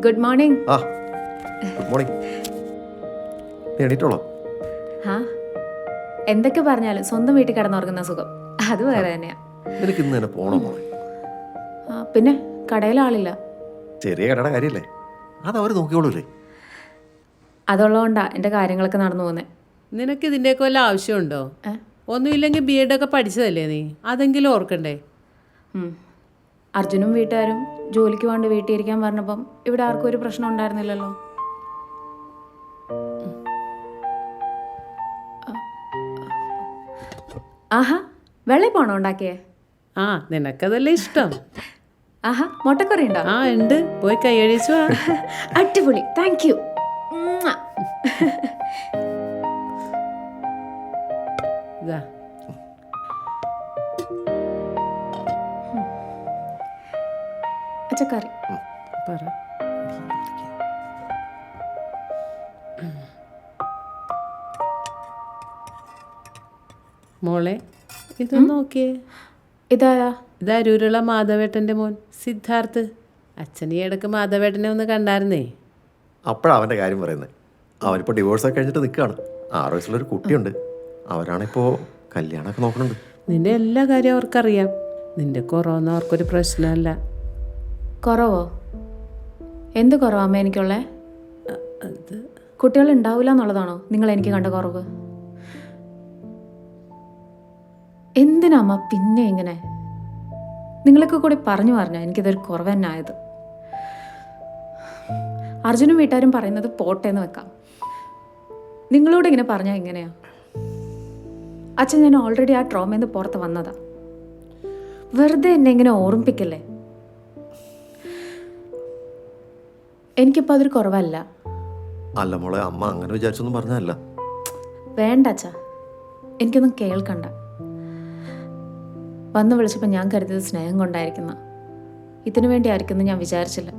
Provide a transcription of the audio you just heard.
Good morning. ആ good morning. നീ എണീറ്റോളോ? ആ എന്തൊക്കെ പറഞ്ഞാലും സ്വന്തം വീട്ടിൽ കിടന്നുറങ്ങുന്ന സുഖം അത് വേറെ തന്നെയാ. നിനക്ക് ഇന്ന് തന്നെ പോണോ മോളെ? പിന്നെ കടയിൽ ആളില്ല. ചെറിയ കടയുടെ കാര്യല്ലേ, അത് അവർ നോക്കിക്കോളൂലേ. അതുള്ളതുകൊണ്ടാ എൻ്റെ കാര്യങ്ങളൊക്കെ നടന്നു പോകുന്നത്. നിനക്ക് ഇതിൻ്റെയൊക്കെ വല്ല ആവശ്യമുണ്ടോ? ഒന്നുമില്ലെങ്കിൽ B.Ed ഒക്കെ പഠിച്ചതല്ലേ നീ, അതെങ്കിലും ഓർക്കണ്ടേ? അർജുനും വീട്ടുകാരും ജോലിക്ക് വേണ്ടി വീട്ടിൽ ഇരിക്കാൻ പറഞ്ഞപ്പം ഇവിടെ ആർക്കും ഒരു പ്രശ്നം ഉണ്ടായിരുന്നില്ലല്ലോ. ആഹാ, വെള്ളയപ്പാണോ ഉണ്ടാക്കിയേ? ആ, നിനക്കതല്ലേ ഇഷ്ടം. ആഹാ, മുട്ടക്കറി ഉണ്ടോ? ആ ഉണ്ട്, പോയി കൈയഴിച്ചു വാ. അടിപൊളി, താങ്ക് യു. ഇതാ അച്ചക്കറി. പറ. മോളെ ഇത് നോക്കിയേ. ഇതാരാ? ഇത് അരൂരുള്ള മാധവേട്ടൻ്റെ മോൻ സിദ്ധാർത്ഥ്. അച്ഛൻ ഈ ഇടക്ക് മാധവേട്ടനെ ഒന്ന് കണ്ടായിരുന്നേ. അപ്പോഴാണ് അവൻ്റെ കാര്യം പറയുന്നത്. അവനിപ്പോൾ ഡിവോഴ്സൊക്കെ കഴിഞ്ഞിട്ട് നിൽക്കുകയാണ്. 6 വയസ്സുള്ളൊരു കുട്ടിയുണ്ട്. അവരാണിപ്പോൾ കല്യാണമൊക്കെ നോക്കുന്നുണ്ട്. നിന്റെ എല്ലാ കാര്യവും അവർക്കറിയാം. നിന്റെ കുറവൊന്നും അവർക്കൊരു പ്രശ്നമല്ല. കുറവോ? എന്ത് കുറവാമ്മ എനിക്കുള്ളേ? അത് കുട്ടികൾ ഉണ്ടാവില്ല എന്നുള്ളതാണോ നിങ്ങൾ എനിക്ക് കണ്ട കുറവ്? എന്തിനാമ്മ പിന്നെ ഇങ്ങനെ? നിങ്ങളൊക്കെ കൂടി പറഞ്ഞു എനിക്കിതൊരു കുറവ് തന്നെ ആയത്. അർജുനും വീട്ടുകാരും പറയുന്നത് പോട്ടെ എന്ന് വെക്കാം. നിങ്ങളോട് ഇങ്ങനെ പറഞ്ഞാൽ എങ്ങനെയാ? അച്ഛൻ, ഞാൻ ഓൾറെഡി ആ ട്രോമയിൽ നിന്ന് പുറത്ത് വന്നതാ. വെറുതെ എന്നെ ഇങ്ങനെ ഓർമ്മിപ്പിക്കല്ലേ. എനിക്കിപ്പോൾ അതൊരു കുറവല്ല. അല്ല മോളെ, അമ്മ അങ്ങനെ വിചാരിച്ചൊന്നും പറഞ്ഞതല്ല. വേണ്ട അച്ഛാ, എനിക്കൊന്നും കേൾക്കണ്ട. വന്ന് വിളിച്ചപ്പോൾ ഞാൻ കരുതിയത് സ്നേഹം കൊണ്ടായിരിക്കുന്ന. ഇതിനു വേണ്ടി ആയിരിക്കുമെന്ന് ഞാൻ വിചാരിച്ചില്ല.